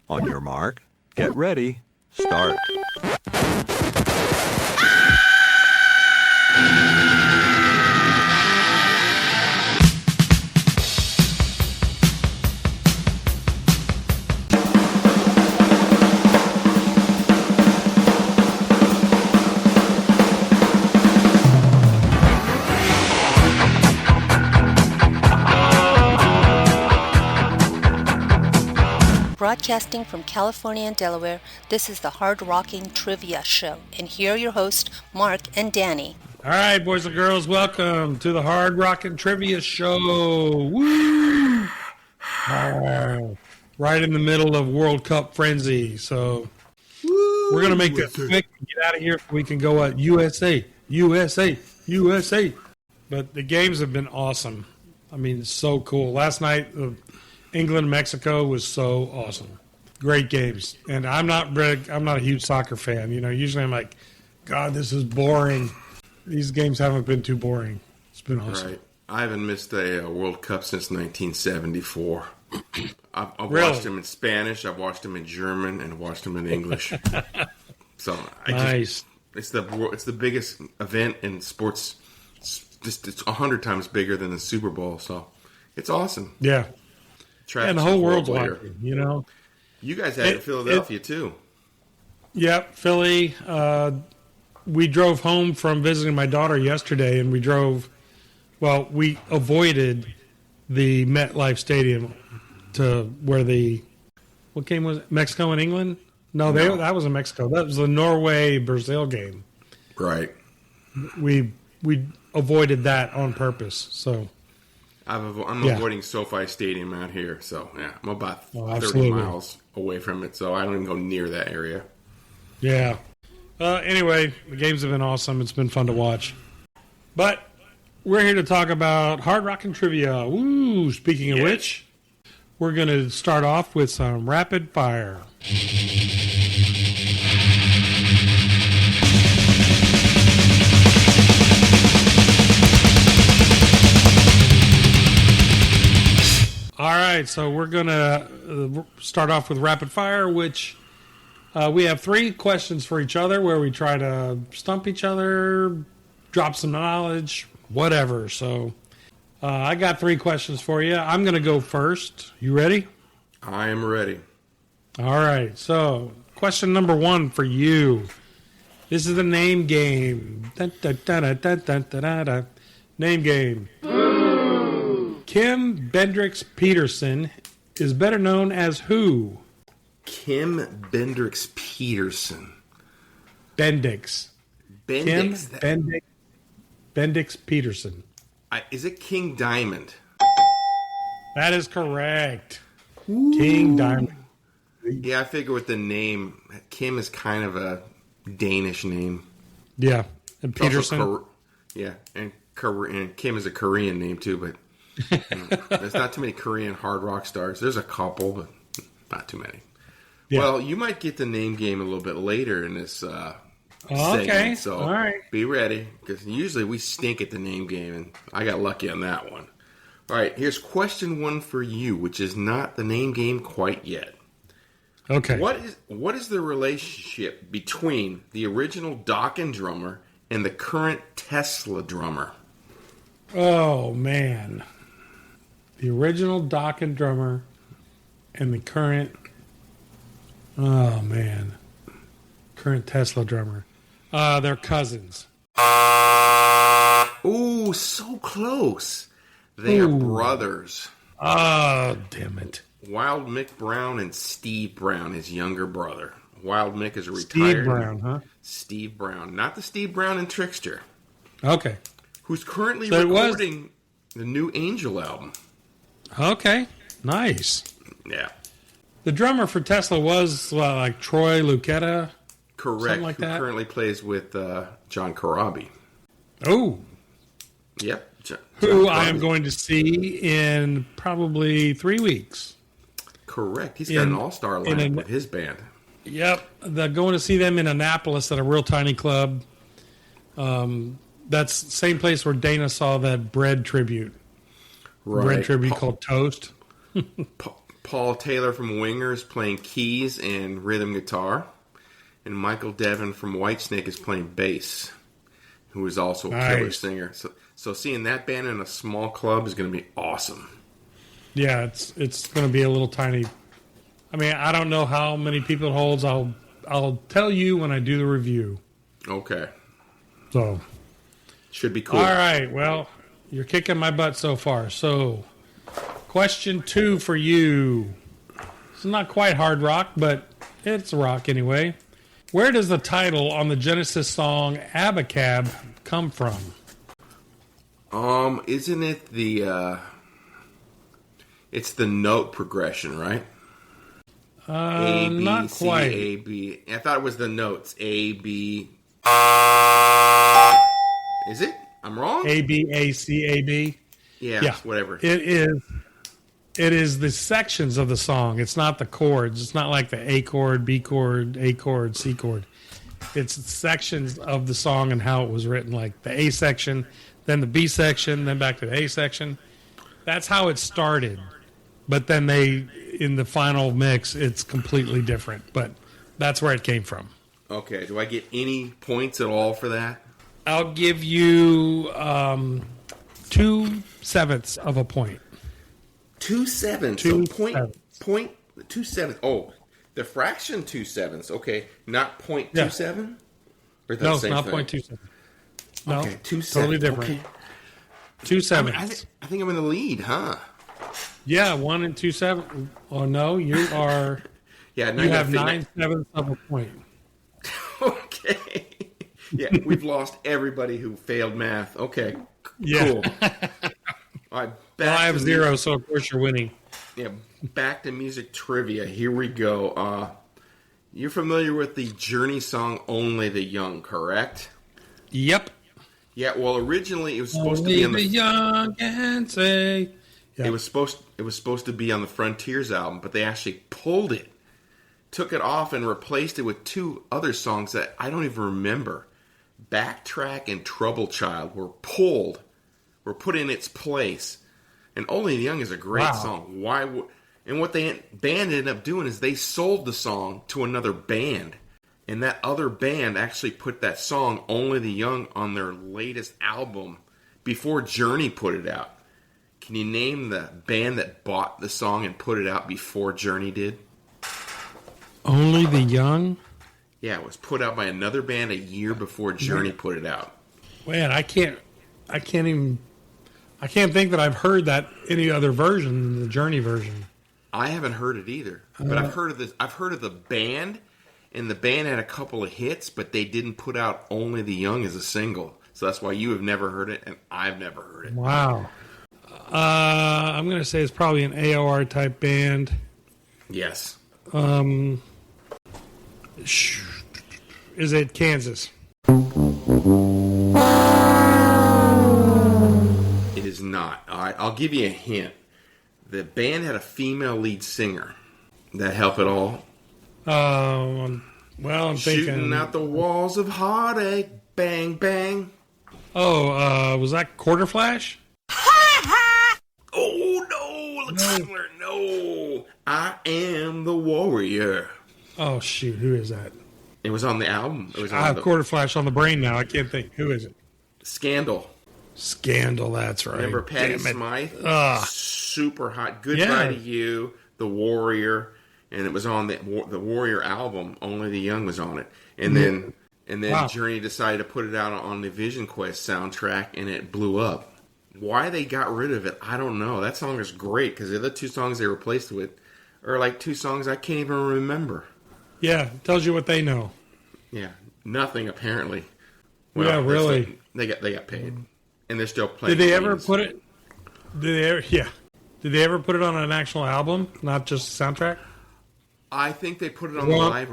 On your mark, get ready, start. Broadcasting from California and Delaware, this is the Hard Rocking Trivia Show. And here are your hosts, Mark and Danny. All right, boys and girls, welcome to the Hard Rocking Trivia Show. Woo! Right in the middle of World Cup frenzy. So we're going to make this quick and get out of here so we can go at USA, USA, USA. But the games have been awesome. I mean, it's so cool. Last night, England, Mexico was so awesome. Great games. And I'm not a huge soccer fan. You know, usually I'm like, God, this is boring. These games haven't been too boring. It's been awesome. Right. I haven't missed a World Cup since 1974. I've Really? watched them in Spanish, I've watched them in German, and watched them in English. So Nice. it's the biggest event in sports. It's 100 times bigger than the Super Bowl. So it's awesome. Yeah. Travis And the whole world's player. watching, you know. You guys had it in Philadelphia too. Yep, Philly. We drove home from visiting my daughter yesterday, and we avoided the MetLife Stadium to where what game was it? Mexico and England? No, that was in Mexico. That was the Norway-Brazil game. Right. We avoided that on purpose, so... I'm avoiding SoFi Stadium out here, so yeah, I'm about 30 absolutely. miles away from it, so I don't even go near that area. Yeah. Anyway, the games have been awesome. It's been fun to watch. But we're here to talk about Hard Rockin' Trivia. Woo! Speaking of which, we're going to start off with some rapid fire. All right, so we're going to start off with rapid fire, which we have 3 questions for each other where we try to stump each other, drop some knowledge, whatever. So I got 3 questions for you. I'm going to go first. You ready? I am ready. All right, so question number 1 for you. This is the name game. Dun, dun, dun, dun, dun, dun, dun, dun, dun. Name game. Kim Bendrix Peterson is better known as who? Kim Bendrix Peterson. Bendix. Bendix. Kim Bendix Peterson. Is it King Diamond? That is correct. Ooh. King Diamond. Yeah, I figure with the name, Kim is kind of a Danish name. Yeah, and Peterson. And Kim is a Korean name too, but there's not too many Korean hard rock stars. There's a couple, but not too many. Yeah. Well, you might get the name game a little bit later in this segment. Okay, so all right. Be ready, because usually we stink at the name game, and I got lucky on that one. All right, here's question 1 for you, which is not the name game quite yet. Okay. What is the relationship between the original Dokken drummer and the current Tesla drummer? Oh, man. The original Dokken drummer and the current... Oh, man. Current Tesla drummer. They're cousins. Ooh, so close. They are brothers. Oh, damn it. Wild Mick Brown and Steve Brown, his younger brother. Wild Mick is a retired... Steve Brown, huh? Steve Brown. Not the Steve Brown and Trickster. Okay. Who's currently recording the new Angel album. Okay. Nice. Yeah. The drummer for Tesla was like Troy Lucetta. Correct. Something like that. Who currently plays with John Corabi. Oh. Yep. Who I am going to see in probably 3 weeks. Correct. He's got an all-star lineup with his band. Yep. They're going to see them in Annapolis at a real tiny club. That's the same place where Dana saw that bread tribute. Right. Bread tribute called Toast. Paul Taylor from Wingers playing keys and rhythm guitar. And Michael Devin from Whitesnake is playing bass, who is also a killer singer. So seeing that band in a small club is going to be awesome. Yeah, it's going to be a little tiny. I mean, I don't know how many people it holds. I'll tell you when I do the review. Okay. So should be cool. All right. Well, you're kicking my butt so far. So, question 2 for you. It's not quite hard rock, but it's rock anyway. Where does the title on the Genesis song Abacab come from? Isn't it it's the note progression, right? A, B, not C, quite. A, B. I thought it was the notes. A, B. Is it? I'm wrong? A, B, A, C, A, B. Yeah, whatever. It is the sections of the song. It's not the chords. It's not like the A chord, B chord, A chord, C chord. It's sections of the song and how it was written, like the A section, then the B section, then back to the A section. That's how it started. But then in the final mix, it's completely different. But that's where it came from. Okay. Do I get any points at all for that? I'll give you 2/7 of a point. 2/7. Two So sevenths. point 2/7. Oh, the fraction 2/7. Okay, not 0.27? Or the No, same not thing? 0.27. No, Okay, 2/7. totally different. Okay. 2/7. I think I'm in the lead, huh? Yeah, 1 and 2/7. Oh no, you are. Yeah, You have 9/7 of a point. Okay. Yeah, we've lost everybody who failed math. Okay, Yeah. cool. All right, Well, I have 0, so of course you're winning. Yeah, back to music trivia. Here we go. You're familiar with the Journey song "Only the Young," correct? Yep. Yeah. Well, originally it was supposed Only to be on the young can say. Yeah. It was supposed to be on the Frontiers album, but they actually pulled it, took it off, and replaced it with 2 other songs that I don't even remember. Backtrack and Trouble Child were put in its place. And Only the Young is a great song. And what the band ended up doing is they sold the song to another band. And that other band actually put that song, Only the Young, on their latest album before Journey put it out. Can you name the band that bought the song and put it out before Journey did? Only the young? Yeah, it was put out by another band a year before Journey put it out. Man, I can't think that I've heard that any other version than the Journey version. I haven't heard it either, but I've heard of the band, and the band had a couple of hits, but they didn't put out Only the Young as a single. So that's why you have never heard it, and I've never heard it. Wow. I'm going to say it's probably an AOR type band. Yes. Is it Kansas? It is not. All right, I'll give you a hint. The band had a female lead singer. That help at all? Well, I'm Shooting thinking out the walls of heartache, bang, bang. Oh, was that Quarter Flash? Oh, no, Alexander, no. I am the warrior. Oh, shoot. Who is that? It was on the album. It was I on have the Quarter Flash on the brain now. I can't think. Who is it? Scandal. Scandal, that's right. Remember Patty Damn it. Smythe? Super hot. Goodbye to You, The Warrior, and it was on the Warrior album. Only the Young was on it, and then Wow. Journey decided to put it out on the Vision Quest soundtrack, and it blew up. Why they got rid of it, I don't know. That song is great because the other 2 songs they replaced it with are like 2 songs I can't even remember. Yeah, tells you what they know. Yeah, nothing apparently. Yeah, really. They got paid, and they're still playing. Did they ever put it? Did they ever? Yeah. Did they ever put it on an actual album, not just a soundtrack? I think they put it on the live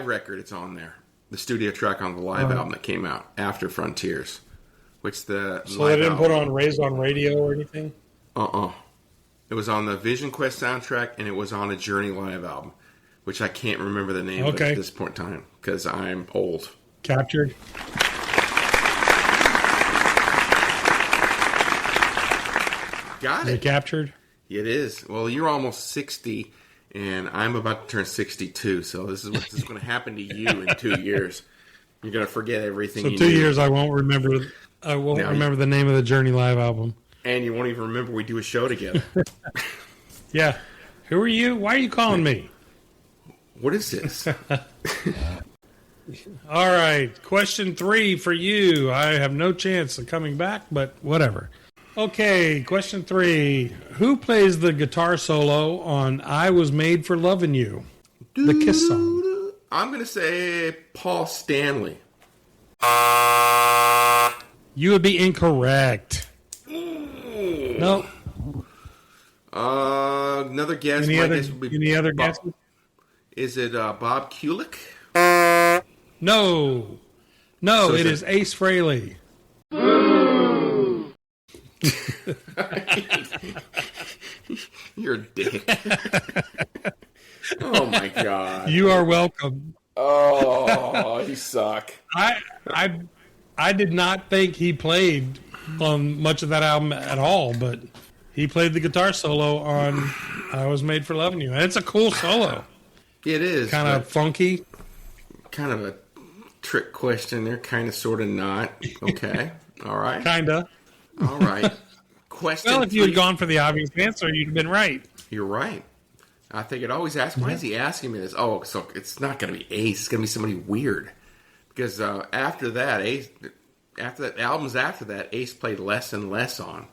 record. It's on there. The studio track on the live album that came out after Frontiers, which the So they didn't put on Raised on Radio or anything? It was on the Vision Quest soundtrack, and it was on a Journey live album, which I can't remember the name of at this point in time because I'm old. Captured. Got They it. captured. It is. Well, you're almost 60, and I'm about to turn 62. So this is what's going to happen to you in 2 years. You're going to forget everything. So you 2 knew. years, I won't remember. I won't remember the name of the Journey Live album. And you won't even remember we do a show together. Yeah. Who are you? Why are you calling me? What is this? All right. Question 3 for you. I have no chance of coming back, but whatever. Okay. Question 3. Who plays the guitar solo on I Was Made for Loving You? The Kiss song. I'm going to say Paul Stanley. You would be incorrect. No. Another guess. Any other Bob, guesses? is it Bob Kulick? No. So it is Ace Frehley. You're a dick. Oh my god. You are welcome. Oh, you suck. I did not think he played on much of that album at all, but he played the guitar solo on I Was Made for Loving You. And it's a cool solo. It is. Kind of funky. Kind of a trick question there. Kind of, sort of not. Okay. All right. Kinda. All right. Question Well, if you had 3. gone for the obvious answer, you'd have been right. You're right. I think it always asks, why is he asking me this? Oh, so it's not going to be Ace. It's going to be somebody weird. Because after that, albums after that, Ace played less and less on.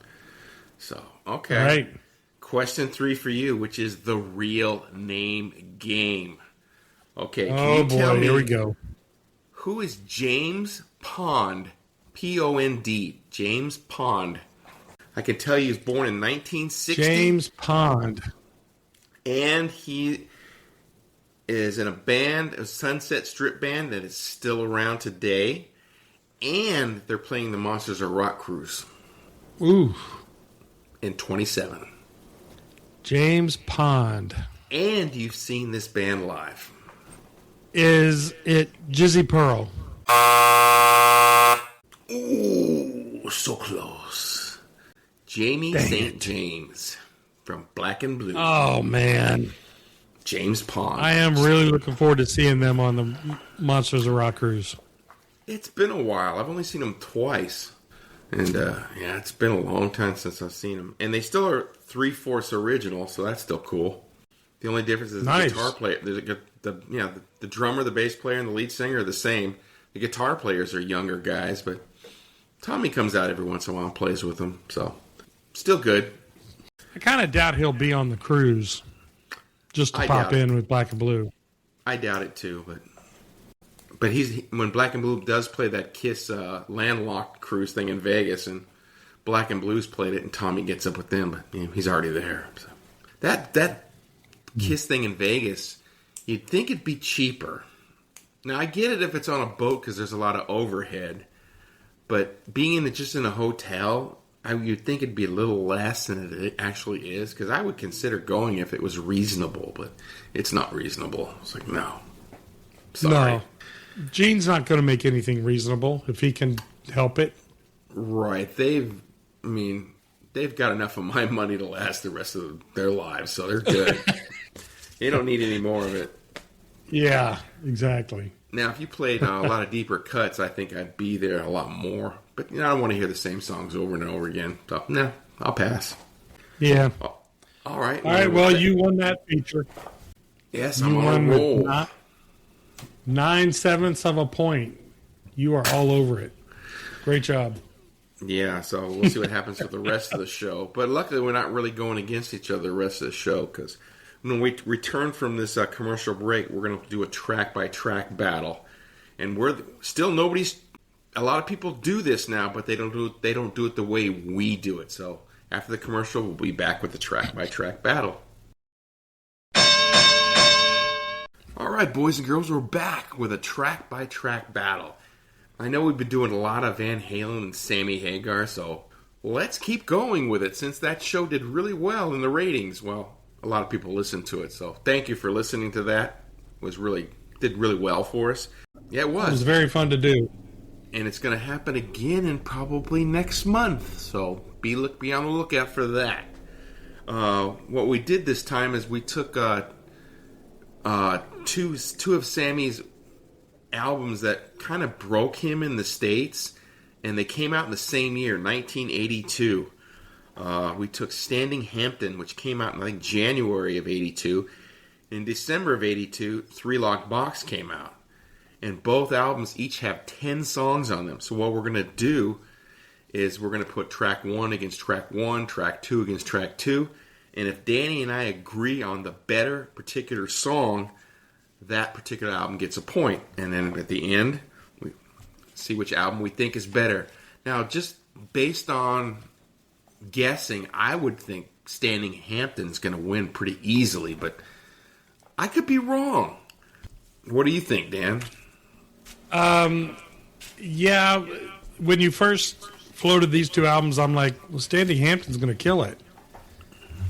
So, okay. Right. Question 3 for you, which is the real name game. Okay, can Oh, you tell boy. me Here we go. who is James Pond? P-O-N-D. James Pond. I can tell you he was born in 1960. James Pond. And he is in a band, a Sunset Strip band that is still around today. And they're playing the Monsters of Rock cruise Ooh. in 27. James Pond. And you've seen this band live. Is it Jizzy Pearl? Ooh, so close. Jamie Dang St. it. James from Black and Blue. Oh, man. James Pond. I am really looking forward to seeing them on the Monsters of Rock cruise. It's been a while. I've only seen them twice. And, yeah, it's been a long time since I've seen them. And they still are 3/4 original, so that's still cool. The only difference is Nice. the guitar player. The drummer, the bass player, and the lead singer are the same. The guitar players are younger guys, but Tommy comes out every once in a while and plays with them. So, still good. I kind of doubt he'll be on the cruise just to I pop doubt in with Black and Blue. I doubt it too, but when Black and Blue does play that Kiss landlocked cruise thing in Vegas, and Black and Blues played it, and Tommy gets up with them, but he's already there. So. That Kiss thing in Vegas, you'd think it'd be cheaper. Now I get it if it's on a boat because there's a lot of overhead, but being just in a hotel, you'd think it'd be a little less than it actually is, because I would consider going if it was reasonable, but it's not reasonable. It's like, no. Sorry. No. Gene's not going to make anything reasonable if he can help it. Right. They've got enough of my money to last the rest of their lives, so they're good. They don't need any more of it. Yeah, exactly. Now, if you played a lot of deeper cuts, I think I'd be there a lot more. But I don't want to hear the same songs over and over again. So, no, I'll pass. Yeah. All right. All right, well, you won that feature. Yes, You I'm on won a roll. with 9/7 of a point. You are all over it. Great job. Yeah, so we'll see what happens with the rest of the show. But luckily, we're not really going against each other the rest of the show, because when we return from this commercial break, we're going to do a track-by-track battle. And we're still a lot of people do this now, but they don't do it the way we do it. So after the commercial, we'll be back with the track-by-track battle. All right, boys and girls, we're back with a track-by-track battle. I know we've been doing a lot of Van Halen and Sammy Hagar, so let's keep going with it, since that show did really well in the ratings. Well, a lot of people listened to it, so thank you for listening to that. Did really well for us. Yeah, it was. It was very fun to do. And it's going to happen again in probably next month, so be on the lookout for that. What we did this time is we took two of Sammy's albums that kind of broke him in the States, and they came out in the same year, 1982. We took Standing Hampton, which came out in, I think, January of 82. In December of 82, Three Lock Box came out. And both albums each have 10 songs on them. So what we're going to do is we're going to put track 1 against track 1, track 2 against track 2. And if Danny and I agree on the better particular song, that particular album gets a point. And then at the end, we see which album we think is better. Now, just based on guessing, I would think Standing Hampton's going to win pretty easily, but I could be wrong. What do you think, Dan? Yeah, when you first floated these two albums, I'm like, well, Standing Hampton's going to kill it.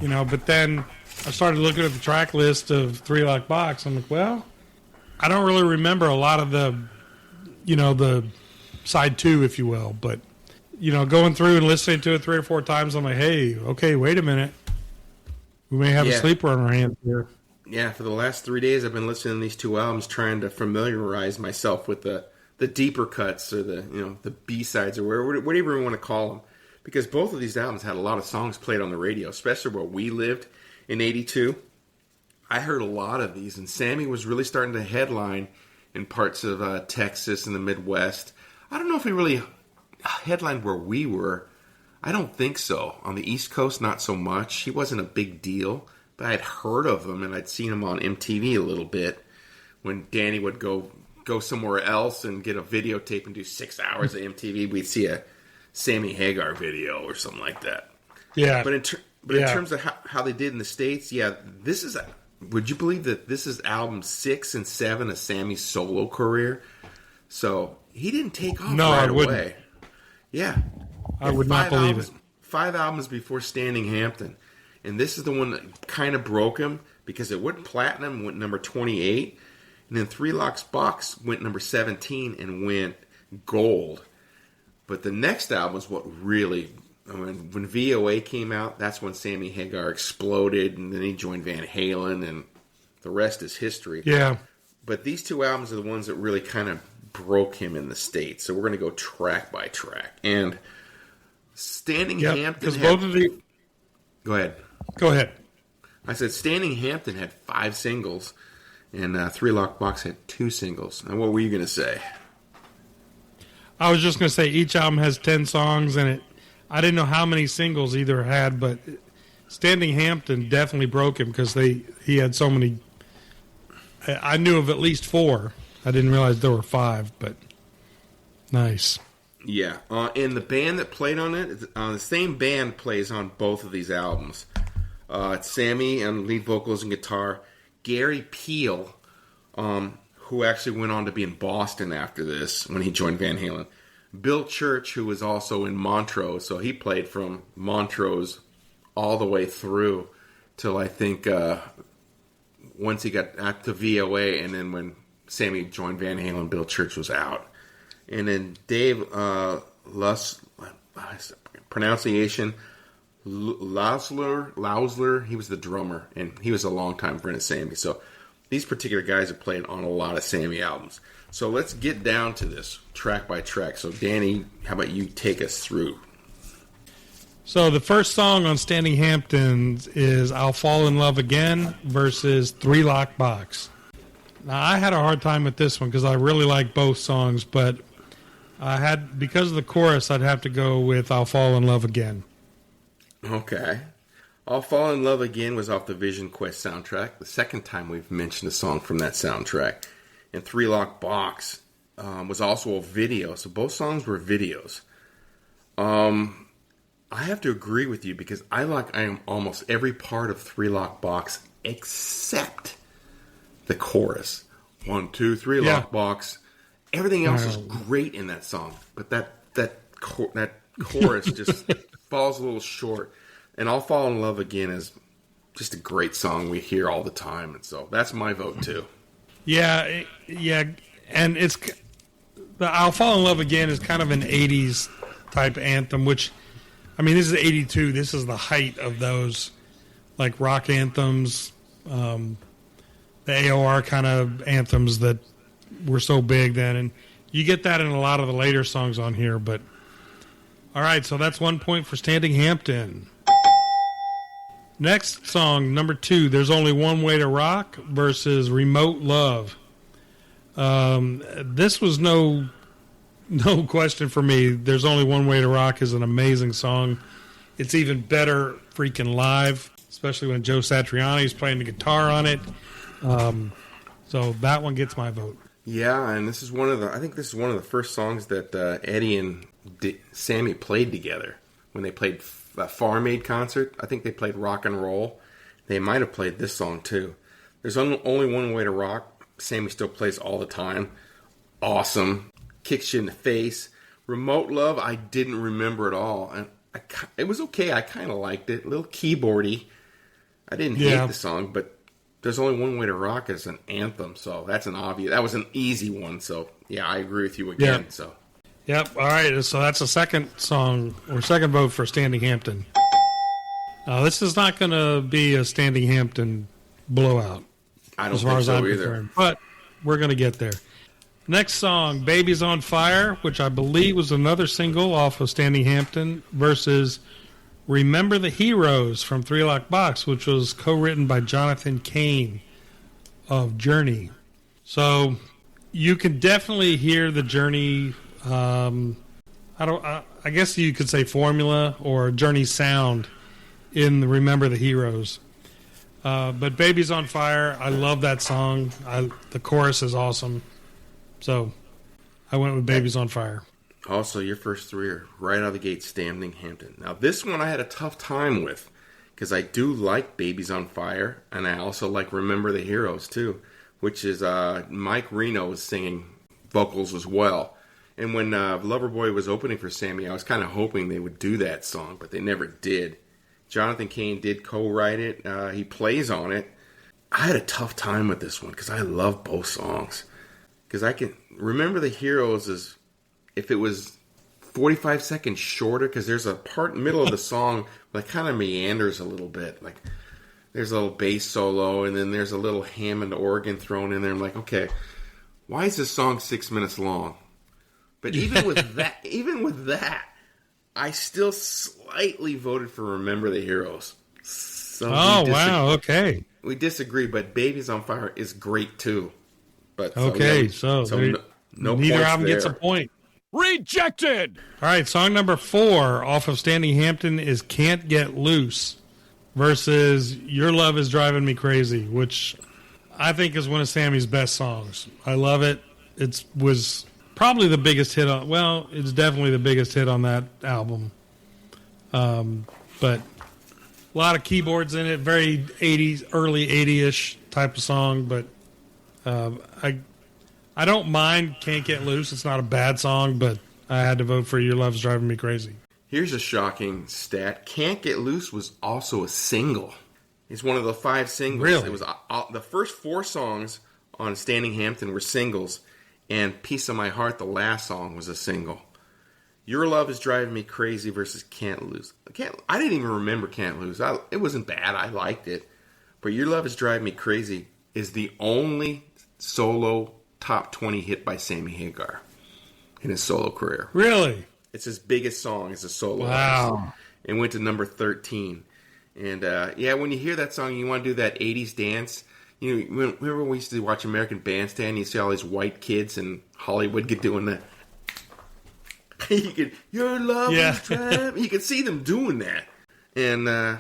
But then I started looking at the track list of Three Lock Box. I'm like, well, I don't really remember a lot of the side 2, if you will. But, going through and listening to it 3 or 4 times, I'm like, hey, okay, wait a minute. We may have a sleeper on our hands here. Yeah, for the last 3 days, I've been listening to these two albums, trying to familiarize myself with the deeper cuts or the B-sides or whatever you want to call them. Because both of these albums had a lot of songs played on the radio, especially where we lived in 82. I heard a lot of these, and Sammy was really starting to headline in parts of Texas and the Midwest. I don't know if he really headlined where we were. I don't think so. On the East Coast, not so much. He wasn't a big deal. But I'd heard of him, and I'd seen him on MTV a little bit when Danny would go somewhere else and get a videotape and do 6 hours of MTV. We'd see a Sammy Hagar video or something like that. Yeah. But in terms of how they did in the States, this is. Would you believe that this is album 6 and 7 of Sammy's solo career? So he didn't take off right away. Yeah, I would not believe it. 5 albums before Standing Hampton. And this is the one that kind of broke him because it went platinum, went number 28. And then Three Lock Box went number 17 and went gold. But the next album is what really, when VOA came out, that's when Sammy Hagar exploded. And then he joined Van Halen, and the rest is history. Yeah. But these two albums are the ones that really kind of broke him in the States. So we're going to go track by track. And Standing Hampton. Because both of the. Go ahead. Go ahead. I said Standing Hampton had 5 singles, and Three Lock Box had 2 singles. And what were you going to say? I was just going to say each album has 10 songs, and I didn't know how many singles either had, but Standing Hampton definitely broke him because he had so many. I knew of at least 4. I didn't realize there were 5, but nice. Yeah, and the band that played on it, the same band plays on both of these albums. It's Sammy on lead vocals and guitar. Gary Peel, who actually went on to be in Boston after this when he joined Van Halen. Bill Church, who was also in Montrose, so he played from Montrose all the way through till I think once he got at the VOA, and then when Sammy joined Van Halen, Bill Church was out. And then Dave pronunciation, Lausler, he was the drummer, and he was a longtime friend of Sammy. So these particular guys have played on a lot of Sammy albums. So let's get down to this track by track. So Danny, how about you take us through? So the first song on Standing Hampton is I'll Fall in Love Again versus Three Lock Box. Now, I had a hard time with this one because I really like both songs, but because of the chorus, I'd have to go with I'll Fall in Love Again. Okay. I'll Fall in Love Again was off the Vision Quest soundtrack. The second time we've mentioned a song from that soundtrack. And Three Lock Box was also a video. So both songs were videos. I have to agree with you because I am almost every part of Three Lock Box except the chorus. 1, 2, 3 Lock Box. Everything else is great in that song, but that chorus just falls a little short. And I'll Fall in Love Again is just a great song we hear all the time, and so that's my vote too. Yeah, and it's the I'll Fall in Love Again is kind of an 80s type anthem, which, I mean, this is 82. This is the height of those like rock anthems, the AOR kind of anthems that were so big then. And you get that in a lot of the later songs on here. But all right, so that's 1 point for Standing Hampton. Next song, number 2, There's Only One Way to Rock versus Remote Love. This was no question for me. There's Only One Way to Rock is an amazing song. It's even better freaking live, especially when Joe Satriani is playing the guitar on it. So that one gets my vote. Yeah, and this is I think this is one of the first songs that Eddie and Sammy played together when they played a Farm Aid concert. I think they played Rock and Roll. They might have played this song too. There's only one way to rock. Sammy still plays all the time. Awesome. Kicks you in the face. Remote Love, I didn't remember at all. And it was okay. I kind of liked it. A little keyboardy. I didn't hate the song, but There's Only One Way to Rock is an anthem, so that's that was an easy one. So yeah, I agree with you again. Yeah. So. Yep. All right. So that's a second song or second vote for Standing Hampton. This is not going to be a Standing Hampton blowout. I don't think so either. Concerned, but we're going to get there. Next song, Baby's on Fire, which I believe was another single off of Standing Hampton, versus Remember the Heroes from Three Lock Box, which was co-written by Jonathan Cain of Journey. So you can definitely hear the Journey. I guess you could say formula or Journey sound in the Remember the Heroes. But Baby's on Fire, I love that song. The chorus is awesome. So I went with Baby's on Fire. Also, your first 3 are right out of the gate, Standing Hampton. Now, this one I had a tough time with because I do like Baby's on Fire, and I also like Remember the Heroes, too, which is Mike Reno was singing vocals as well. And when Loverboy was opening for Sammy, I was kind of hoping they would do that song, but they never did. Jonathan Cain did co-write it. He plays on it. I had a tough time with this one because I love both songs. Because I can Remember the Heroes is, if it was 45 seconds shorter, because there's a part in the middle of the song that kind of meanders a little bit. Like there's a little bass solo, and then there's a little Hammond organ thrown in there. I'm like, okay, why is this song 6 minutes long? But even with that, I still slightly voted for Remember the Heroes. So wow, okay. We disagree, but Baby's on Fire is great too. But okay, no neither points of them there. gets a point. Rejected! All right, song number 4 off of Standing Hampton is Can't Get Loose versus Your Love Is Driving Me Crazy, which I think is one of Sammy's best songs. I love it. It was probably the biggest hit on, well, it's definitely the biggest hit on that album. But a lot of keyboards in it, very 80s, early 80-ish type of song, but I don't mind Can't Get Loose. It's not a bad song, but I had to vote for Your Love's Driving Me Crazy. Here's a shocking stat. Can't Get Loose was also a single. It's one of the 5 singles. Really? It was the first 4 songs on Standing Hampton were singles, and Piece of My Heart, the last song, was a single. Your Love Is Driving Me Crazy versus Can't Lose. I didn't even remember Can't Lose. It wasn't bad. I liked it. But Your Love Is Driving Me Crazy is the only solo top 20 hit by Sammy Hagar in his solo career. Really? It's his biggest song as a solo Wow. artist. It went to number 13. And when you hear that song, you want to do that 80s dance. You know, remember when we used to watch American Bandstand? You see all these white kids in Hollywood doing that. Your love is driving. You could see them doing that. And I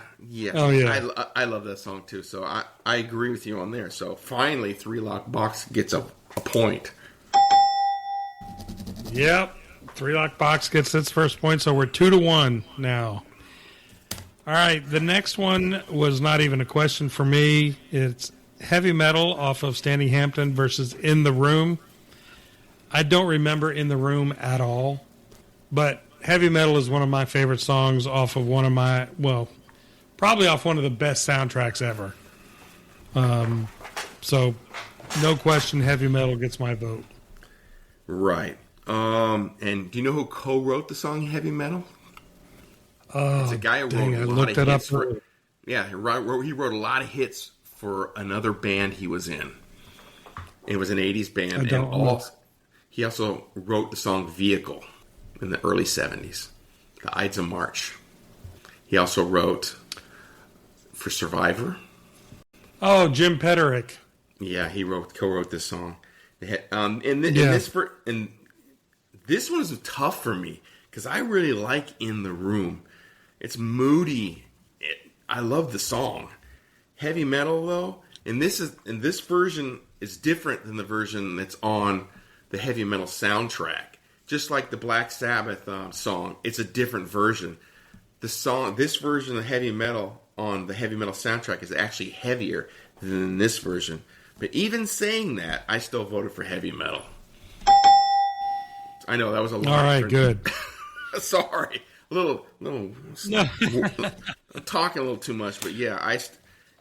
love that song too. So I agree with you on there. So finally, Three Lock Box gets a point. Yep. Three Lock Box gets its first point, so we're 2-1 now. All right, the next one was not even a question for me. It's Heavy Metal off of Standing Hampton versus In the Room. I don't remember In the Room at all, but Heavy Metal is one of my favorite songs off of probably off one of the best soundtracks ever. So, no question, Heavy Metal gets my vote. Right. And do you know who co-wrote the song Heavy Metal? It's a guy who wrote a lot of hits for... Yeah, he wrote a lot of hits for another band he was in. It was an 80s band. He also wrote the song Vehicle in the early 70s, the Ides of March. He also wrote for Survivor. Oh, Jim Petterick. Yeah, he co-wrote this song. This one is tough for me because I really like In the Room. It's moody. I love the song. Heavy metal though, and this version is different than the version that's on the heavy metal soundtrack. Just like the Black Sabbath song, it's a different version. This version of heavy metal on the heavy metal soundtrack is actually heavier than this version. But even saying that, I still voted for heavy metal. I know that was a lot. All right, good. Sorry, a little. I'm talking a little too much, but yeah,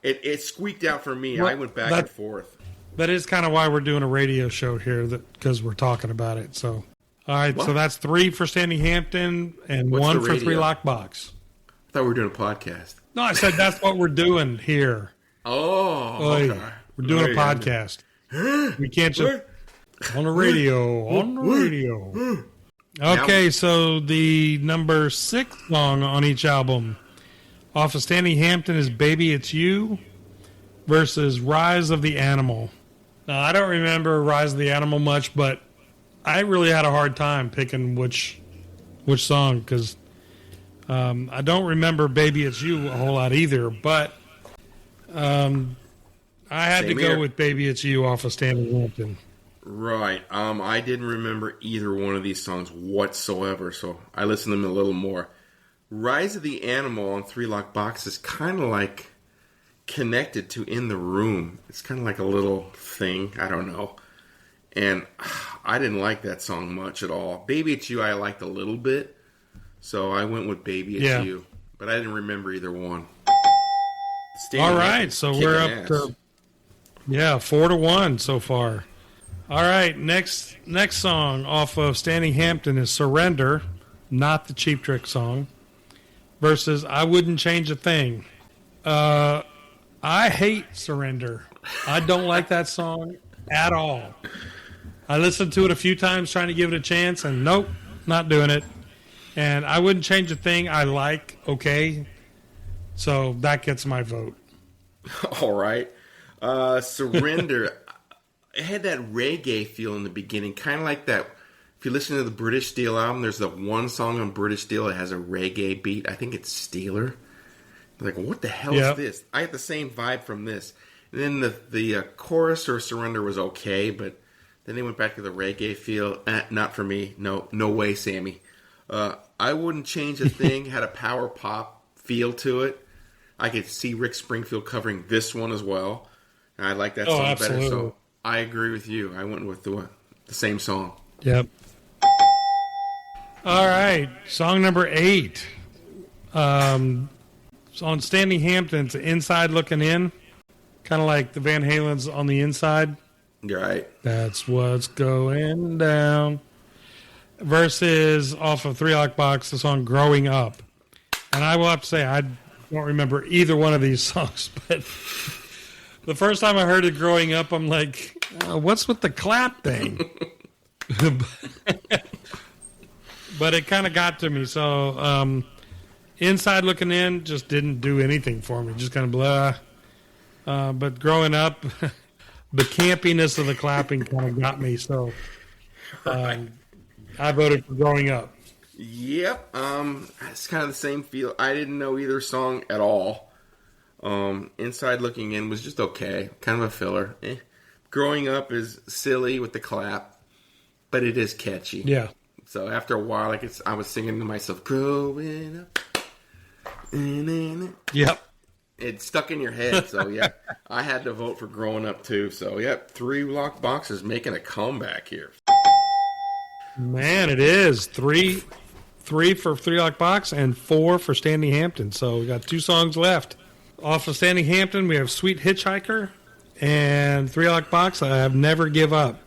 it squeaked out for me. Well, I went back and forth. That is kind of why we're doing a radio show here, because we're talking about it. So, all right, so that's 3 for Standing Hampton and 1 for Three Lock Box. I thought we were doing a podcast. No, I said that's what we're doing here. Oh, okay. We're doing a podcast. We can't just on the radio. Okay, so the number 6 song on each album off of Standing Hampton is Baby It's You versus Rise of the Animal. Now, I don't remember Rise of the Animal much, but I really had a hard time picking which song because I don't remember Baby It's You a whole lot either, but I had to go with Baby It's You off of Standing Hampton. Right. I didn't remember either one of these songs whatsoever, so I listened to them a little more. Rise of the Animal on Three Lock Box is kind of like connected to In the Room. It's kind of like a little thing. I don't know. And I didn't like that song much at all. Baby It's You I liked a little bit, so I went with Baby It's You. But I didn't remember either one. All right, so we're up to 4-1 so far. All right, next song off of Standing Hampton is Surrender, not the Cheap Trick song, versus I Wouldn't Change a Thing. I hate Surrender. I don't like that song at all. I listened to it a few times trying to give it a chance, and nope, not doing it. And I Wouldn't Change a Thing I like, okay. So that gets my vote. All right. Surrender. It had that reggae feel in the beginning, kind of like that. If you listen to the British Steel album, there's the one song on British Steel that has a reggae beat. I think it's Steeler. I'm like, what the hell is this? I had the same vibe from this. And then the chorus or Surrender was okay, but then they went back to the reggae feel. Not for me. No way, Sammy. I Wouldn't Change a Thing. Had a power pop feel to it. I could see Rick Springfield covering this one as well. And I like that song better. So I agree with you. I went with the same song. Yep. All right. Song number 8. On Standing Hampton, it's Inside Looking In. Kind of like the Van Halen's On the Inside. You're right. That's what's going down. Versus off of Three Lock Box, the song Growing Up. And I will have to say, I don't remember either one of these songs, but the first time I heard it growing up, I'm like, what's with the clap thing? But it kind of got to me. So Inside Looking In just didn't do anything for me. Just kind of blah. But Growing Up, the campiness of the clapping kind of got me. So I voted for Growing Up. Yep. It's kind of the same feel. I didn't know either song at all. Inside Looking In was just okay. Kind of a filler. Growing Up is silly with the clap, but it is catchy. Yeah. So after a while, I was singing to myself, growing up. Yep. It stuck in your head. So, yeah, I had to vote for Growing Up, too. So, yep, Three Lock Boxes making a comeback here. Man, it is. Three for Three Lock Box and 4 for Standing Hampton. So we got 2 songs left. Off of Standing Hampton, we have Sweet Hitchhiker, and Three Lock Box, I Have Never Give Up.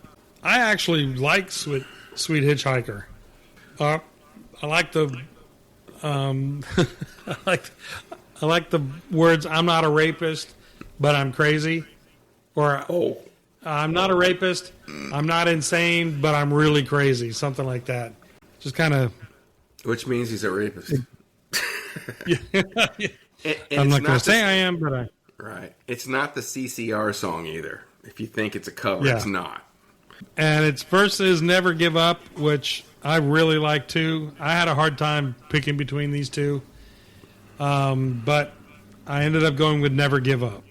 I actually like Sweet Hitchhiker. I like the I like the words, I'm not a rapist, but I'm crazy. Or, I'm not a rapist, I'm not insane, but I'm really crazy. Something like that. Just kind of... Which means he's a rapist. and I'm not going to say I am, but I... Right. It's not the CCR song either. If you think it's a cover, it's not. And its verse is Never Give Up, which I really like too. I had a hard time picking between these two. But I ended up going with Never Give Up.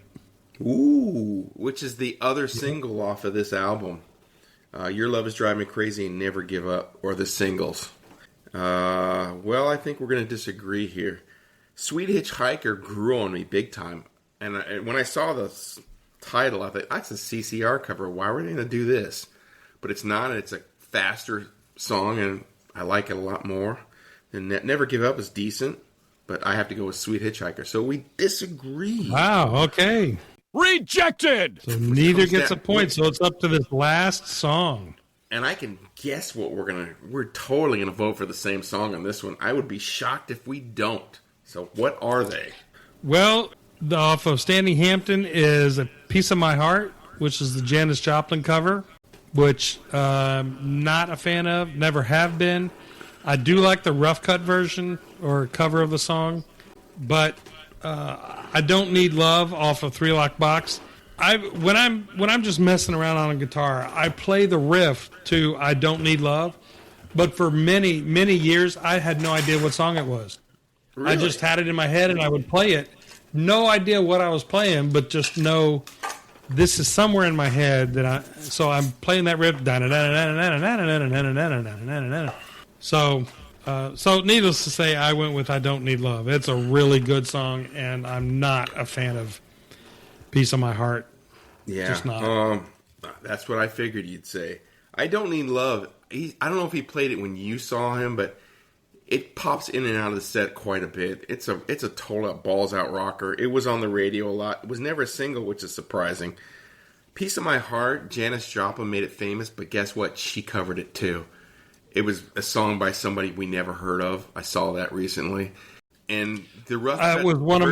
Ooh, which is the other single off of this album. Your Love Is Driving Me Crazy and Never Give Up, or the singles. Well, I think we're going to disagree here. Sweet Hitchhiker grew on me big time. And when I saw the title, I thought, that's a CCR cover. Why were they going to do this? But it's not. It's a faster song, and I like it a lot more. And Never Give Up is decent, but I have to go with Sweet Hitchhiker. So we disagree. Wow, okay. Rejected! So neither gets a point, so it's up to this last song. And I can guess what we're totally going to vote for the same song on this one. I would be shocked if we don't. So what are they? Well, off of Standing Hampton is A Piece of My Heart, which is the Janis Joplin cover, which not a fan of, never have been. I do like the rough cut version or cover of the song, but I Don't Need Love off of Three Lock Box. When I'm just messing around on a guitar, I play the riff to I Don't Need Love, but for many, many years, I had no idea what song it was. Really? I just had it in my head and I would play it. No idea what I was playing, but just know this is somewhere in my head so I'm playing that riff. So needless to say, I went with I Don't Need Love. It's a really good song, and I'm not a fan of Piece of My Heart. Yeah. Just not. That's what I figured you'd say. I Don't Need Love. I don't know if he played it when you saw him, but it pops in and out of the set quite a bit. It's a total balls out rocker. It was on the radio a lot. It was never a single, which is surprising. Piece of My Heart, Janis Joplin made it famous, but guess what? She covered it too. It was a song by somebody we never heard of. I saw that recently. And the rough it was one of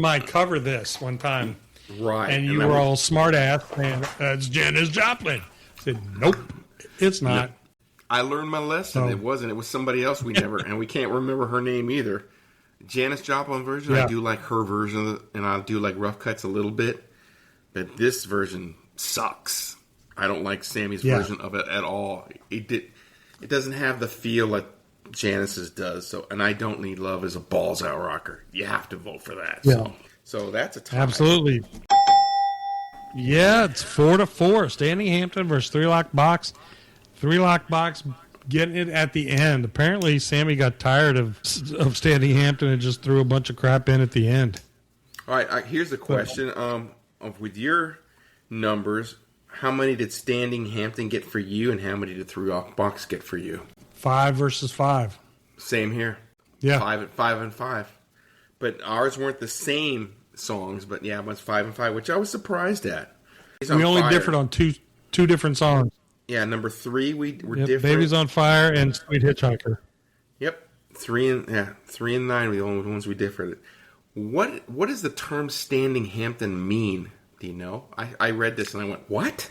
my cover this one time. Right. And you were all smart ass saying it's Janis Joplin. I said, nope, it's not. No. I learned my lesson. Oh. It wasn't. It was somebody else we never, and we can't remember her name either. Janis Joplin version, I do like her version, and I do like rough cuts a little bit. But this version sucks. I don't like Sammy's version of it at all. It doesn't have the feel like Janis's does. So, and I Don't Need Love is a balls out rocker. You have to vote for that. Yeah. So that's a tie. Absolutely. Yeah, it's 4-4. Standing Hampton versus Three Lock Box. Three Lock Box getting it at the end. Apparently, Sammy got tired of Standing Hampton and just threw a bunch of crap in at the end. All right, here's the question. With your numbers, how many did Standing Hampton get for you, and how many did Three Lock Box get for you? 5 versus 5. Same here. Yeah. 5 and 5. But ours weren't the same songs, but yeah, it was 5 and 5, which I was surprised at. We only differed on two different songs. Yeah, number 3 we were different. Baby's on Fire and Sweet Hitchhiker. Yep, 3 and 9 were the only ones we differed. What does the term Standing Hampton mean? Do you know? I read this and I went, what?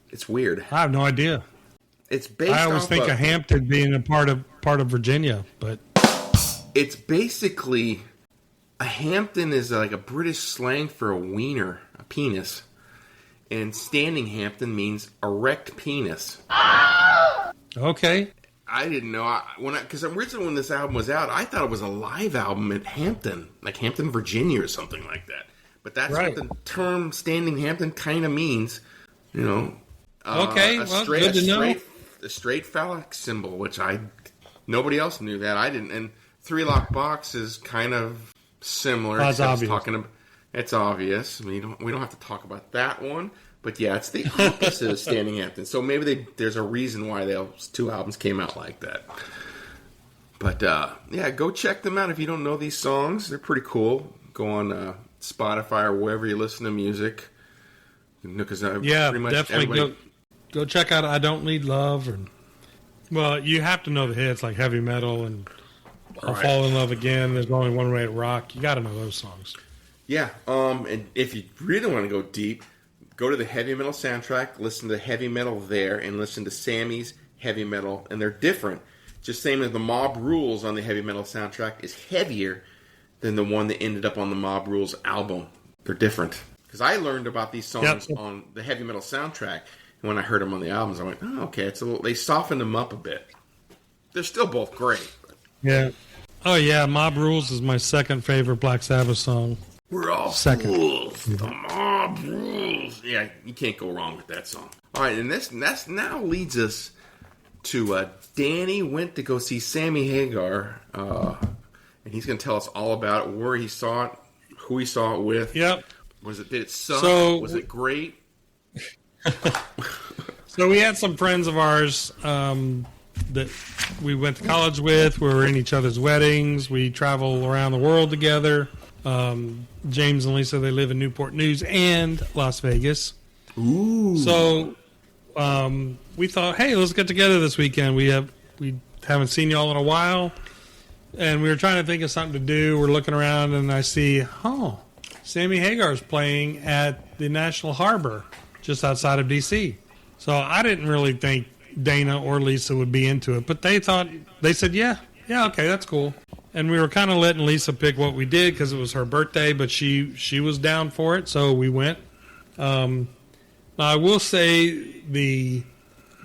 It's weird. I have no idea. It's based. I always think of Hampton being a part of Virginia, but it's basically a Hampton is like a British slang for a wiener, a penis. And Standing Hampton means erect penis. Okay. I didn't know. Because originally when this album was out, I thought it was a live album at Hampton, like Hampton, Virginia or something like that. But that's what the term Standing Hampton kind of means. You know. Okay, good to know. A straight phallic symbol, which nobody else knew that. I didn't. And Three Lock Box is kind of similar. That's obvious. It's obvious. I mean, we don't have to talk about that one. But yeah, it's the opposite of Standing Hampton. So maybe there's a reason why those two albums came out like that. But yeah, go check them out if you don't know these songs. They're pretty cool. Go on Spotify or wherever you listen to music. Because pretty much definitely go check out I Don't Need Love. Well, you have to know the hits like Heavy Metal and I'll Fall in Love Again. There's Only One Way to Rock. You got to know those songs. Yeah. And if you really want to go deep, go to the heavy metal soundtrack, listen to heavy metal there, and listen to Sammy's heavy metal, and they're different. Just same as the Mob Rules on the heavy metal soundtrack is heavier than the one that ended up on the Mob Rules album. They're different. Because I learned about these songs on the heavy metal soundtrack, and when I heard them on the albums, I went, "Oh, okay." They softened them up a bit. They're still both great. Yeah. Oh yeah, Mob Rules is my second favorite Black Sabbath song. We're all fools. The Mob Rules. Yeah, you can't go wrong with that song. All right, and that's now leads us to Danny went to go see Sammy Hagar, and he's going to tell us all about it, where he saw it, who he saw it with. Yep. Did it suck? Was it great? So we had some friends of ours that we went to college with. We were in each other's weddings. We travel around the world together. James and Lisa, they live in Newport News and Las Vegas. Ooh. So we thought, hey, let's get together this weekend. We haven't seen y'all in a while, and we were trying to think of something to do. We're looking around, and I see, Sammy Hagar's playing at the National Harbor just outside of D.C. So I didn't really think Dana or Lisa would be into it, but they said, yeah, okay, that's cool. And we were kind of letting Lisa pick what we did because it was her birthday, but she was down for it, so we went. I will say the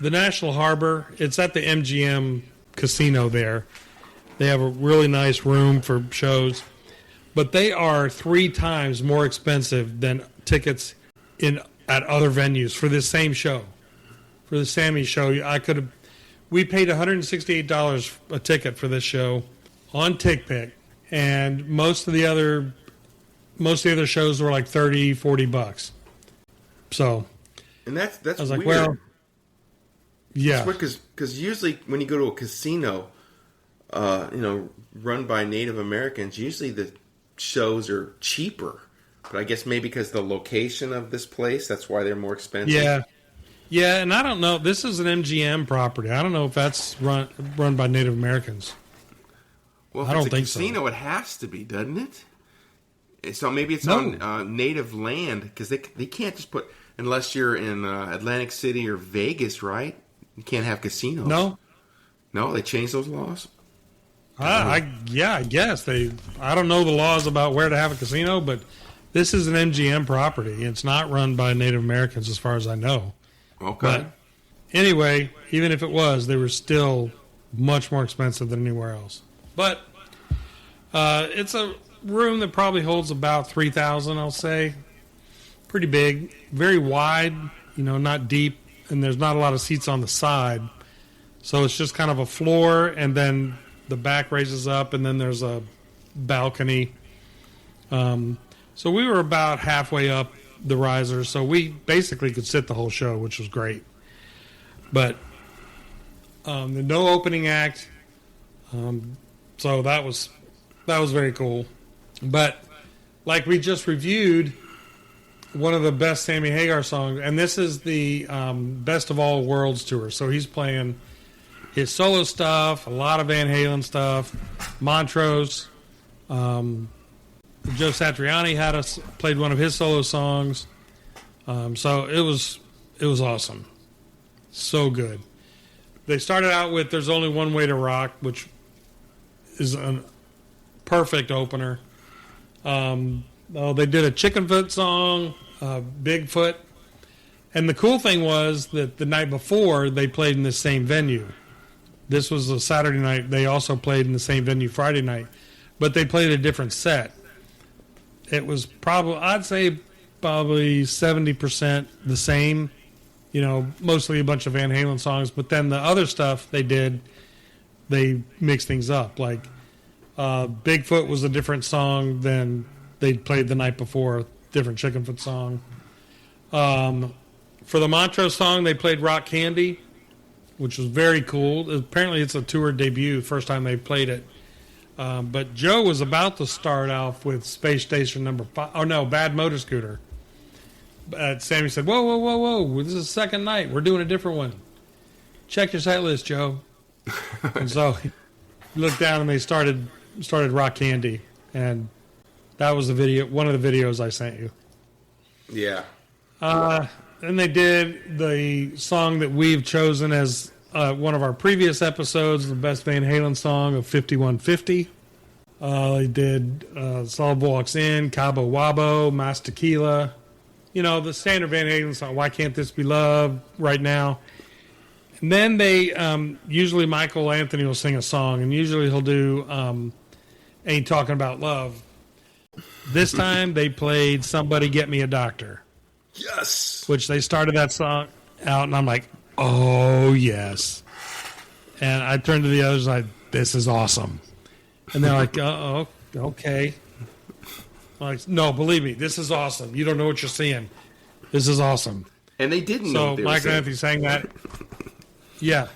National Harbor, it's at the MGM casino there. They have a really nice room for shows, but they are 3 times more expensive than tickets at other venues for this same show. For the Sammy show, we paid $168 a ticket for this show on TickPick, and most of the other shows were like $30-$40. So, and that's I was like, weird. well, yeah, because usually when you go to a casino, run by Native Americans, usually the shows are cheaper. But I guess maybe because the location of this place, that's why they're more expensive. Yeah, and I don't know. This is an MGM property. I don't know if that's run by Native Americans. Well, if I don't it's a think casino, so. It has to be, doesn't it? So maybe it's on native land, because they can't just put, unless you're in Atlantic City or Vegas, right? You can't have casinos. No, they changed those laws. I guess I don't know the laws about where to have a casino, but this is an MGM property. It's not run by Native Americans, as far as I know. Okay. But anyway, even if it was, they were still much more expensive than anywhere else. But it's a room that probably holds about 3,000, I'll say. Pretty big, very wide, not deep, and there's not a lot of seats on the side. So it's just kind of a floor, and then the back raises up, and then there's a balcony. So we were about halfway up the riser, so we basically could sit the whole show, which was great. But the no opening act, so that was very cool. But like we just reviewed, one of the best Sammy Hagar songs, and this is the Best of All Worlds tour. So he's playing his solo stuff, a lot of Van Halen stuff, Montrose. Joe Satriani played one of his solo songs. So it was awesome. So good. They started out with There's Only One Way to Rock, which is a perfect opener. They did a Chickenfoot song, Bigfoot. And the cool thing was that the night before, they played in the same venue. This was a Saturday night. They also played in the same venue Friday night. But they played a different set. It was I'd say probably 70% the same. Mostly a bunch of Van Halen songs. But then the other stuff they mixed things up. Like Bigfoot was a different song than they played the night before, different Chickenfoot song. For the Montrose song, they played Rock Candy, which was very cool. Apparently it's a tour debut, first time they played it. But Joe was about to start off with Space Station number 5. Oh, no, Bad Motor Scooter. Sammy said, whoa. This is the second night. We're doing a different one. Check your set list, Joe. And so looked down and they started Rock Candy, and that was the video. One of the videos I sent you. Yeah. And they did the song that we've chosen as one of our previous episodes, the best Van Halen song of 5150. They did Solid Walks In, Cabo Wabo, Mas Tequila. You know, the standard Van Halen song, Why Can't This Be Love, Right Now. And then they, usually Michael Anthony will sing a song, and usually he'll do Ain't Talking About Love. This time they played Somebody Get Me a Doctor. Yes. Which they started that song out, and I'm like, oh, yes. And I turned to the others like, this is awesome. And they're like, oh, okay. I'm like, no, believe me, this is awesome. You don't know what you're seeing. This is awesome. And they didn't know what they were Michael saying. Anthony sang that. Yeah.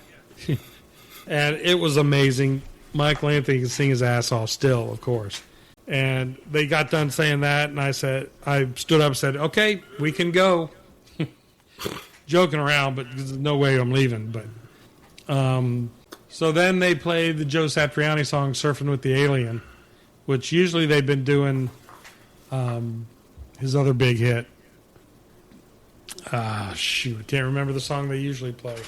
And it was amazing. Michael Anthony can sing his ass off still, of course. And they got done saying that, and I stood up and said, okay, we can go. Joking around, but there's no way I'm leaving. But so then they played the Joe Satriani song, Surfing with the Alien, which usually they've been doing his other big hit. Shoot, I can't remember the song they usually play.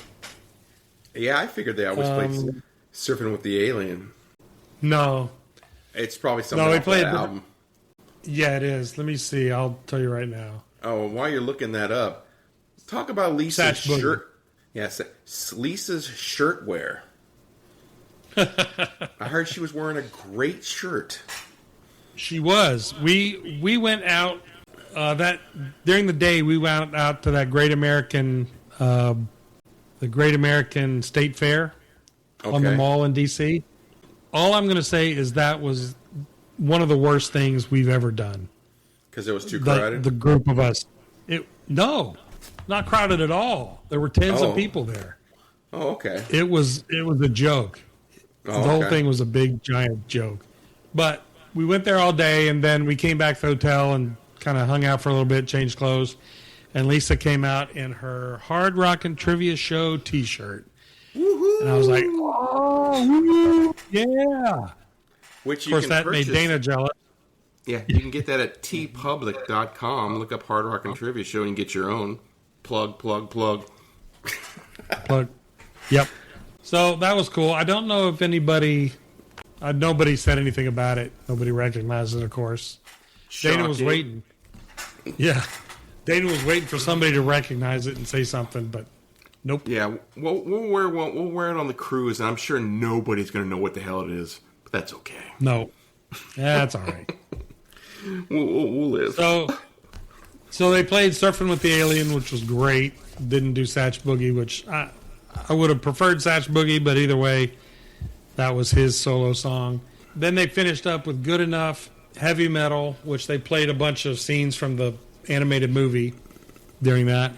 Yeah, I figured they always played Surfing with the Alien. No. It's probably something they off played that album. Yeah, it is. Let me see. I'll tell you right now. Oh, while you're looking that up, talk about Lisa's Satch Boogie. shirt. Yes, Lisa's shirt wear. I heard she was wearing a great shirt. She was. We went out that during the day. We went out to that Great American, the Great American State Fair on the mall in D.C. All I'm going to say is that was one of the worst things we've ever done. Because it was too crowded? The group of us. No, not crowded at all. There were tens of people there. Oh, okay. It was a joke. The whole thing was a big, giant joke. But we went there all day, and then we came back to the hotel and kind of hung out for a little bit, changed clothes. And Lisa came out in her Hard Rockin' Trivia Show T-shirt. Woo-hoo! And I was like, oh, woo, yeah. Which of course, that made Dana jealous. Yeah, you can get that at tpublic.com. Look up Hard Rockin' Trivia Show and get your own. Plug. Plug. Yep. So that was cool. I don't know if nobody said anything about it. Nobody recognized it, of course. Shocking. Dana was waiting. Yeah. Dana was waiting for somebody to recognize it and say something, but nope. Yeah, we'll wear it on the cruise, and I'm sure nobody's going to know what the hell it is, but that's okay. No. Yeah, that's all right. We'll live. So they played Surfing with the Alien, which was great. Didn't do Satch Boogie, which I would have preferred Satch Boogie, but either way, that was his solo song. Then they finished up with Good Enough, Heavy Metal, which they played a bunch of scenes from the animated movie during that.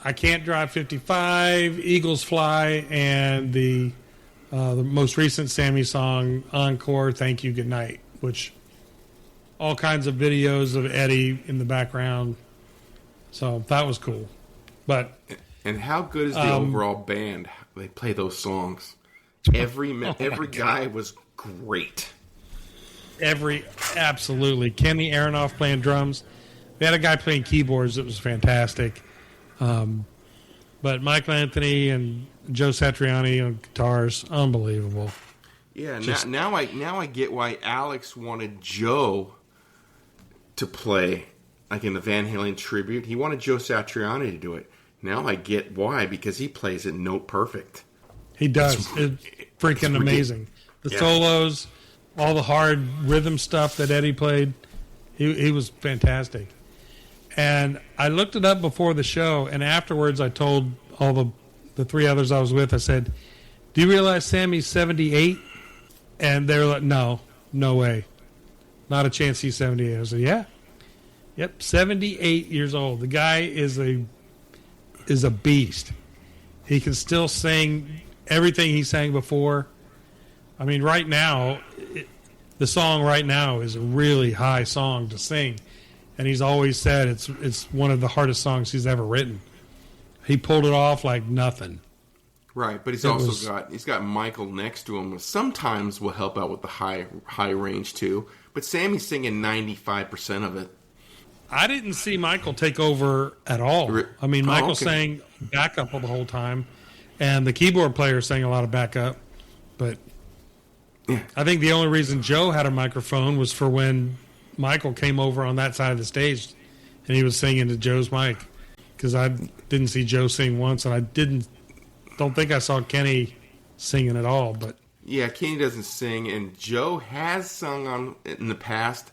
I Can't Drive 55, Eagles Fly, and the most recent Sammy song, Encore, Thank You, Good Night, which all kinds of videos of Eddie in the background. So that was cool. And how good is the overall band? They play those songs. Every guy was great. Absolutely. Kenny Aronoff playing drums. They had a guy playing keyboards that was fantastic. But Michael Anthony and Joe Satriani on guitars, unbelievable. Yeah, now I get why Alex wanted Joe to play, like in the Van Halen tribute. He wanted Joe Satriani to do it. Now I get why, because he plays it note perfect. He does. It's freaking amazing. The solos, all the hard rhythm stuff that Eddie played, he was fantastic. And I looked it up before the show, and afterwards I told all the three others I was with, I said, do you realize Sammy's 78? And they were like, no way. Not a chance he's 78. I said, yeah. Yep, 78 years old. The guy is a beast. He can still sing everything he sang before. I mean, right now, the song right now is a really high song to sing. And he's always said it's one of the hardest songs he's ever written. He pulled it off like nothing. Right, but he's got Michael next to him. Sometimes will help out with the high range too. But Sammy's singing 95% of it. I didn't see Michael take over at all. I mean, Michael sang backup the whole time, and the keyboard player sang a lot of backup. But I think the only reason Joe had a microphone was for when Michael came over on that side of the stage, and he was singing to Joe's mic. Because I didn't see Joe sing once, and I don't think I saw Kenny singing at all. But yeah, Kenny doesn't sing, and Joe has sung in the past,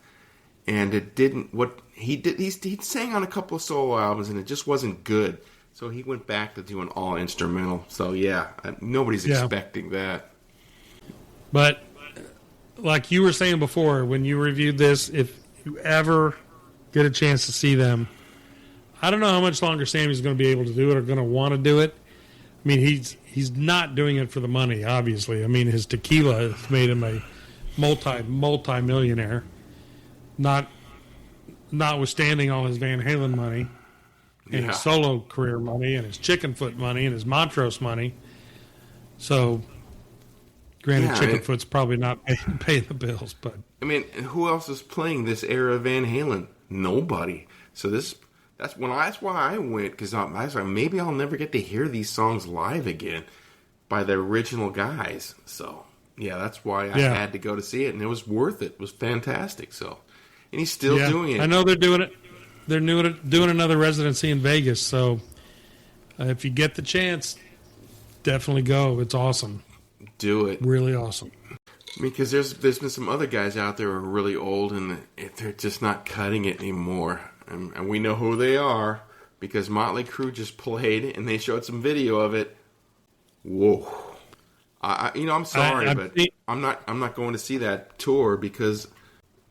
and it didn't. What he did, he sang on a couple of solo albums, and it just wasn't good. So he went back to doing all instrumental. So yeah, nobody's expecting that. But like you were saying before, when you reviewed this, if you ever get a chance to see them, I don't know how much longer Sammy's going to be able to do it or going to want to do it. I mean, he's not doing it for the money, obviously. I mean, his tequila has made him a multi-millionaire, notwithstanding all his Van Halen money and his solo career money and his Chickenfoot money and his Montrose money. So, granted, Chickenfoot's probably not paying the bills, but I mean, who else is playing this era of Van Halen? Nobody. So that's why I went, because I was like, maybe I'll never get to hear these songs live again by the original guys. So yeah, that's why I had to go to see it, and it was worth it. It was fantastic. So, and he's still doing it. I know they're doing it. They're doing another residency in Vegas. So if you get the chance, definitely go. It's awesome. Do it. Really awesome. Because there's been some other guys out there who are really old, and they're just not cutting it anymore. And we know who they are, because Motley Crue just played, and they showed some video of it. Whoa! I'm sorry, but I'm not going to see that tour, because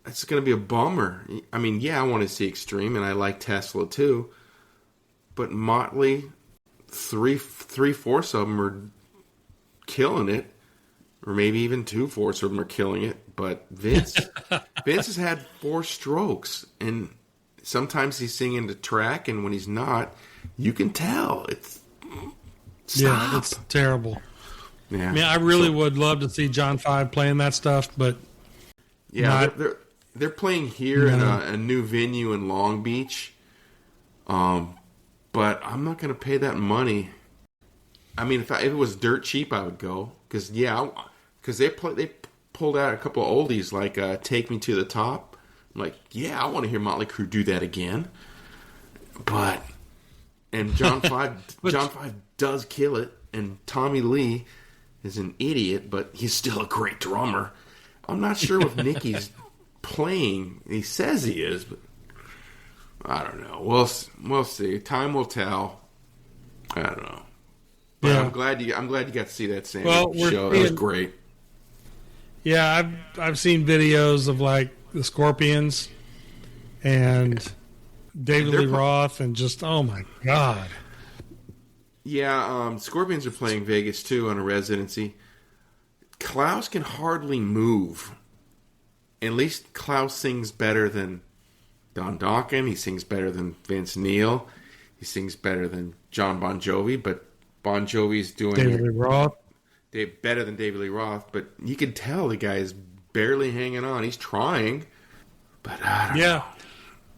it's going to be a bummer. I mean, I want to see Extreme, and I like Tesla too, but Motley, three-fourths of them are killing it, or maybe even two-fourths of them are killing it. But Vince has had 4 strokes, and sometimes he's singing the track, and when he's not, you can tell. It's terrible. Yeah, I mean, I really would love to see John 5 playing that stuff, but they're playing here in a new venue in Long Beach. But I'm not going to pay that money. I mean, if it was dirt cheap, I would go, because they pulled out a couple of oldies like "Take Me to the Top." I'm like, I want to hear Motley Crue do that again. And John 5 does kill it, and Tommy Lee is an idiot, but he's still a great drummer. I'm not sure if Nicky's playing. He says he is, but I don't know. We'll see. Time will tell. I don't know. But I'm glad you got to see that Sammy show. That was great. Yeah, I've seen videos of like the Scorpions and David Lee Roth, and just, oh my God. Yeah, Scorpions are playing Vegas too on a residency. Klaus can hardly move. At least Klaus sings better than Don Dokken. He sings better than Vince Neil. He sings better than John Bon Jovi, but Bon Jovi's doing David Lee Roth. Better than David Lee Roth, but you can tell the guy is barely hanging on. He's trying, but I don't know.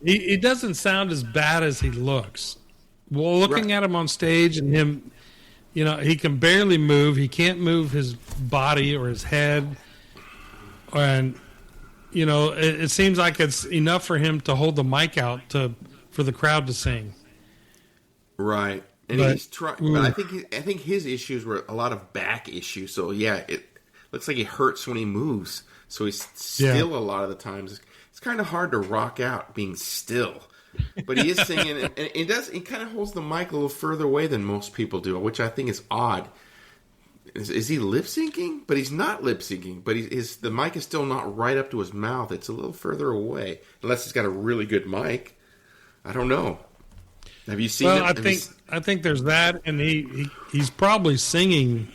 He doesn't sound as bad as he looks. Well, looking at him on stage and him, he can barely move. He can't move his body or his head. And, it seems like it's enough for him to hold the mic out for the crowd to sing. Right. And he's trying. But I think his issues were a lot of back issues. So, it looks like he hurts when he moves. So he's still a lot of the times. It's kind of hard to rock out being still. But he is singing, and he kind of holds the mic a little further away than most people do, which I think is odd. Is he lip syncing? But he's not lip syncing. But the mic is still not right up to his mouth. It's a little further away, unless he's got a really good mic. I don't know. Have you seen it? I think there's that, and he's probably singing,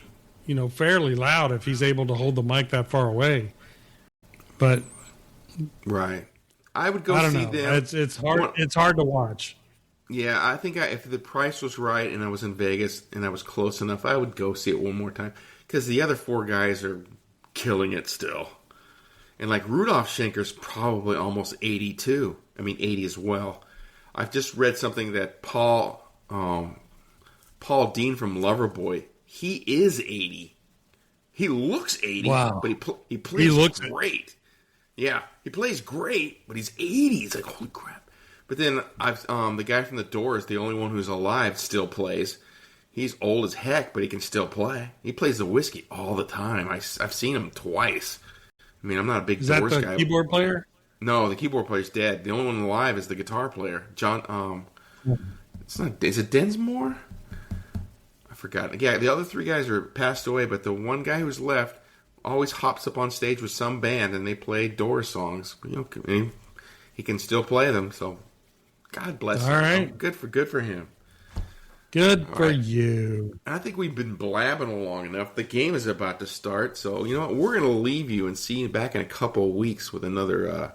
fairly loud if he's able to hold the mic that far away. But right. I would go see them. It's hard. It's hard to watch. Yeah, I think if the price was right and I was in Vegas and I was close enough, I would go see it one more time. Because the other four guys are killing it still. And like Rudolph Schenker's probably almost 82. I mean, 80 as well. I've just read something that Paul Dean from Loverboy, he is 80. He looks 80, Wow. but he plays great. Yeah, he plays great, but he's 80. It's like, holy crap. But then the guy from The Doors, the only one who's alive, still plays. He's old as heck, but he can still play. He plays the whiskey all the time. I've seen him twice. I mean, I'm not a big Doors guy. Is that the keyboard player? No, the keyboard player's dead. The only one alive is the guitar player, John. It's not. Is it Densmore? I forgot. Yeah, the other three guys are passed away, but the one guy who's left always hops up on stage with some band and they play Doors songs. You know, he can still play them. So, God bless him. All right, good for him. Good for you. I think we've been blabbing long enough. The game is about to start, so you know what? We're going to leave you and see you back in a couple of weeks with another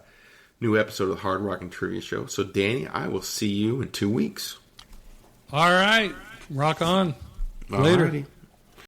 new episode of the Hard Rock and Trivia Show. So, Danny, I will see you in 2 weeks. All right. Rock on. Later. Alrighty.